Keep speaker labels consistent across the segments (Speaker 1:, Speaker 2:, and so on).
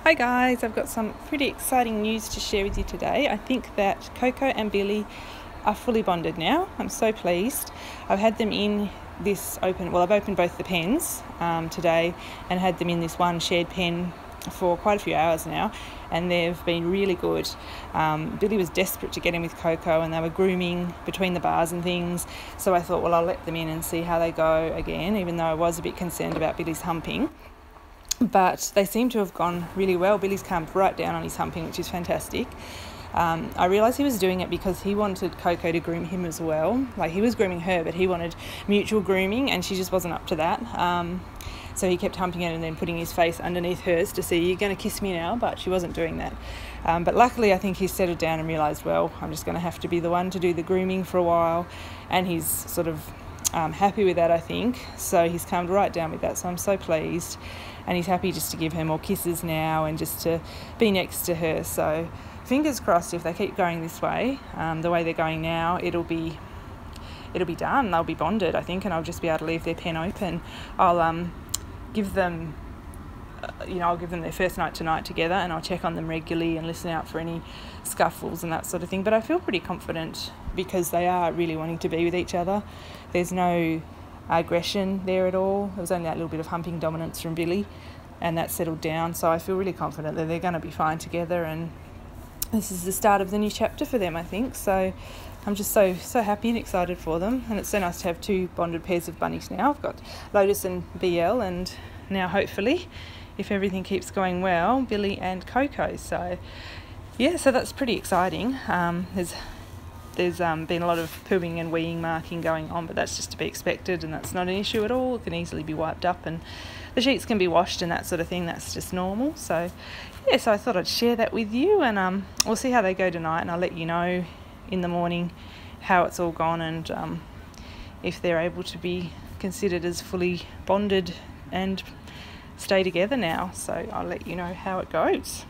Speaker 1: Hi guys, I've got some pretty exciting news to share with you today. I think that Coco and Billy are fully bonded now. I'm so pleased. I've had them in this I've opened both the pens today and had them in this one shared pen for quite a few hours now, and they've been really good. Billy was desperate to get in with Coco and they were grooming between the bars and things, so I thought, well, I'll let them in and see how they go again, even though I was a bit concerned about Billy's humping. But they seem to have gone really well. Billy's calmed right down on his humping, which is fantastic. I realised he was doing it because he wanted Coco to groom him as well. Like, he was grooming her, but he wanted mutual grooming and she just wasn't up to that. So he kept humping it and then putting his face underneath hers to see, you're going to kiss me now, but she wasn't doing that. But luckily I think he's settled down and realised, well, I'm just going to have to be the one to do the grooming for a while, and he's sort of happy with that, I think. So he's calmed right down with that, so I'm so pleased. And he's happy just to give her more kisses now and just to be next to her. So fingers crossed, if they keep going this way, the way they're going now, it'll be done. They'll be bonded, I think, and I'll just be able to leave their pen open. I'll give them I'll give them their first night tonight together, and I'll check on them regularly and listen out for any scuffles and that sort of thing. But I feel pretty confident because they are really wanting to be with each other. There's no aggression there at all. There was only that little bit of humping dominance from Billy, and that settled down. So I feel really confident that they're going to be fine together, and this is the start of the new chapter for them, I think. So I'm just so happy and excited for them, and it's so nice to have two bonded pairs of bunnies now. I've got Lotus and BL, and now hopefully, if everything keeps going well, Billy and Coco. So yeah, so that's pretty exciting. There's been a lot of pooing and weeing marking going on, but that's just to be expected, and that's not an issue at all. It can easily be wiped up and the sheets can be washed and that sort of thing. That's just normal. So yeah, so I thought I'd share that with you, and we'll see how they go tonight, and I'll let you know in the morning how it's all gone, and if they're able to be considered as fully bonded and stay together now. So I'll let you know how it goes.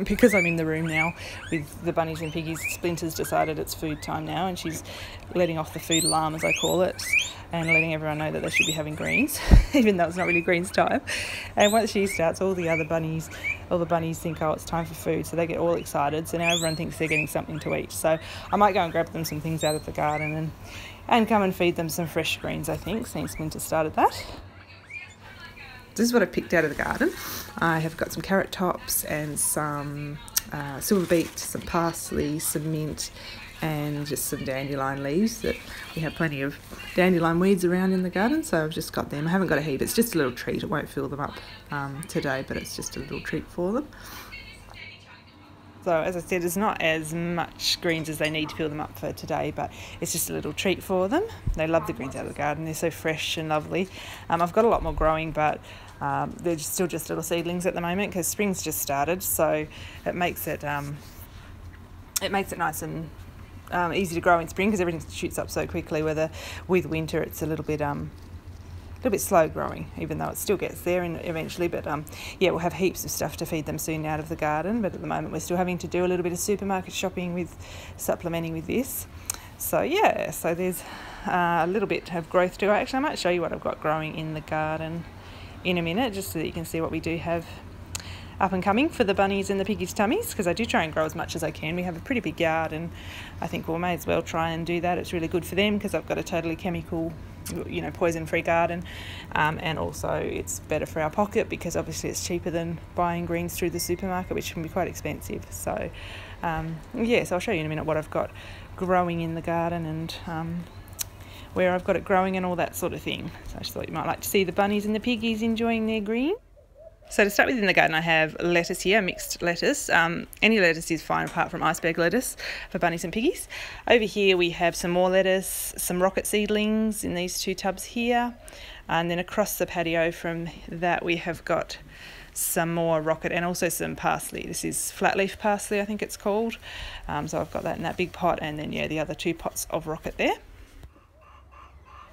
Speaker 1: Because I'm in the room now with the bunnies and piggies, Splinter's decided it's food time now, and she's letting off the food alarm, as I call it, and letting everyone know that they should be having greens, even though it's not really greens time. And once she starts, all the bunnies think, oh, it's time for food, so they get all excited. So now everyone thinks they're getting something to eat. So I might go and grab them some things out of the garden and come and feed them some fresh greens, I think, since Splinter started that. This is what I picked out of the garden. I have got some carrot tops and some silver beet, some parsley, some mint, and just some dandelion leaves. That we have plenty of dandelion weeds around in the garden, so I've just got them. I haven't got a heap. It's just a little treat. It won't fill them up today, but it's just a little treat for them. So as I said, there's not as much greens as they need to fill them up for today, but it's just a little treat for them. They love the greens out of the garden. They're so fresh and lovely. I've got a lot more growing, but they're still just little seedlings at the moment because spring's just started. So it makes it nice and easy to grow in spring because everything shoots up so quickly. With winter, it's a little bit slow growing, even though it still gets there eventually. But yeah, we'll have heaps of stuff to feed them soon out of the garden, but at the moment we're still having to do a little bit of supermarket shopping supplementing with this. So yeah, so there's a little bit of growth to go. Actually, I might show you what I've got growing in the garden in a minute, just so that you can see what we do have up and coming for the bunnies and the piggies' tummies, because I do try and grow as much as I can. We have a pretty big yard, and I think we may as well try and do that. It's really good for them because I've got a totally chemical, poison-free garden, and also it's better for our pocket because obviously it's cheaper than buying greens through the supermarket, which can be quite expensive. So yeah, so I'll show you in a minute what I've got growing in the garden and where I've got it growing and all that sort of thing. So I just thought you might like to see the bunnies and the piggies enjoying their green. So to start with, in the garden I have lettuce here, mixed lettuce. Any lettuce is fine apart from iceberg lettuce for bunnies and piggies. Over here we have some more lettuce, some rocket seedlings in these two tubs here. And then across the patio from that we have got some more rocket and also some parsley. This is flat leaf parsley, I think it's called. So I've got that in that big pot, and then yeah, the other two pots of rocket there.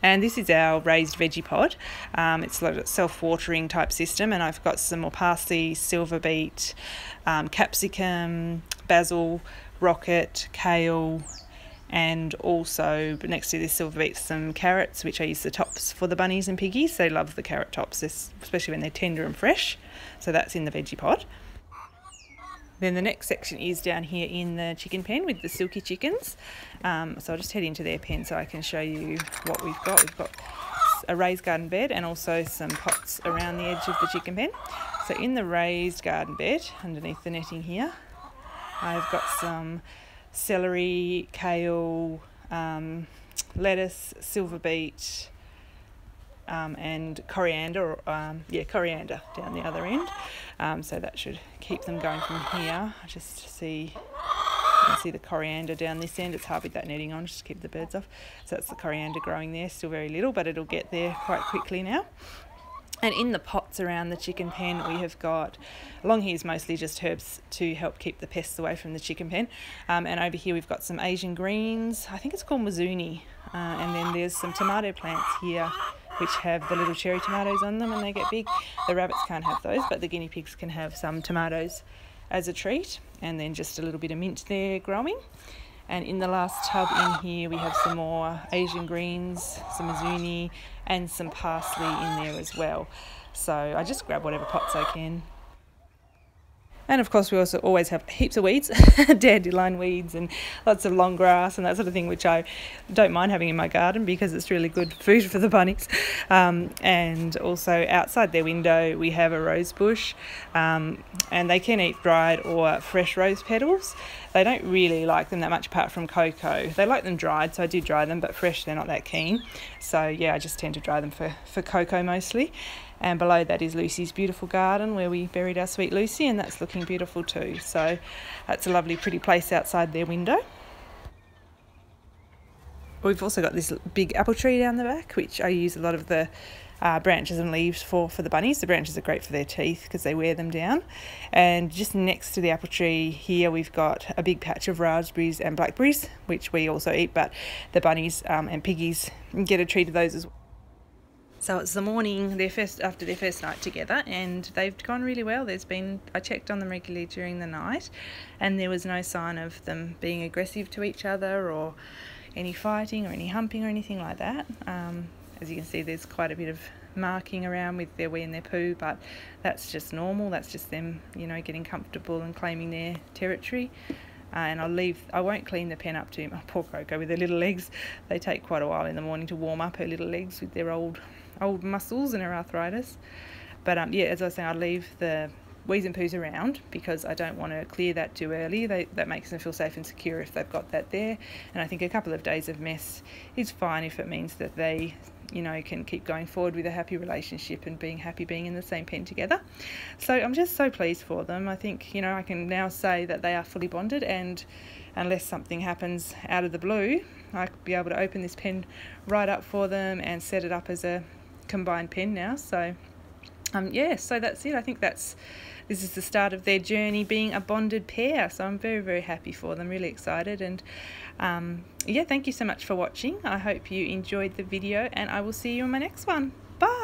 Speaker 1: And this is our raised veggie pod. It's like a self-watering type system, and I've got some more parsley, silver beet, capsicum, basil, rocket, kale, and also next to this silver beet some carrots, which I use the tops for the bunnies and piggies. They love the carrot tops, especially when they're tender and fresh. So that's in the veggie pod. Then the next section is down here in the chicken pen with the silky chickens. So I'll just head into their pen so I can show you what we've got. We've got a raised garden bed and also some pots around the edge of the chicken pen. So in the raised garden bed, underneath the netting here, I've got some celery, kale, lettuce, silver beet, and coriander, coriander down the other end. So that should keep them going from here. I just see, you can see the coriander down this end. It's hard with that netting on, just to keep the birds off. So that's the coriander growing there, still very little, but it'll get there quite quickly now. And in the pots around the chicken pen, we have got, along here is mostly just herbs to help keep the pests away from the chicken pen. And over here we've got some Asian greens, I think it's called mizuni. And then there's some tomato plants here which have the little cherry tomatoes on them when they get big. The rabbits can't have those, but the guinea pigs can have some tomatoes as a treat. And then just a little bit of mint there growing. And in the last tub in here we have some more Asian greens, some mizuni and some parsley in there as well. So I just grab whatever pots I can. And of course we also always have heaps of weeds, dandelion weeds and lots of long grass and that sort of thing, which I don't mind having in my garden because it's really good food for the bunnies. And also outside their window we have a rose bush, and they can eat dried or fresh rose petals. They don't really like them that much apart from Coco. They like them dried, so I do dry them, but fresh they're not that keen. So yeah, I just tend to dry them for Coco mostly. And below that is Lucy's beautiful garden where we buried our sweet Lucy, and that's looking beautiful too. So that's a lovely pretty place outside their window. We've also got this big apple tree down the back, which I use a lot of the branches and leaves for the bunnies. The branches are great for their teeth because they wear them down. And just next to the apple tree here we've got a big patch of raspberries and blackberries, which we also eat, but the bunnies and piggies get a treat of those as well. So it's the morning after their first night together, and they've gone really well. I checked on them regularly during the night and there was no sign of them being aggressive to each other or any fighting or any humping or anything like that. As you can see, there's quite a bit of marking around with their wee and their poo, but that's just normal. That's just them, you know, getting comfortable and claiming their territory. And I won't clean the pen up too much. Poor Coco with her little legs. They take quite a while in the morning to warm up her little legs with their old muscles and her arthritis. But yeah, as I was saying, I leave the wheeze and poos around because I don't want to clear that too early. That makes them feel safe and secure if they've got that there. And I think a couple of days of mess is fine if it means that they, you know, can keep going forward with a happy relationship and being happy being in the same pen together. So I'm just so pleased for them. I think, you know, I can now say that they are fully bonded, and unless something happens out of the blue, I could be able to open this pen right up for them and set it up as a combined pen now. So yeah, so that's it. I think this is the start of their journey being a bonded pair. So I'm very, very happy for them, really excited. And yeah, thank you so much for watching. I hope you enjoyed the video, and I will see you on my next one. Bye.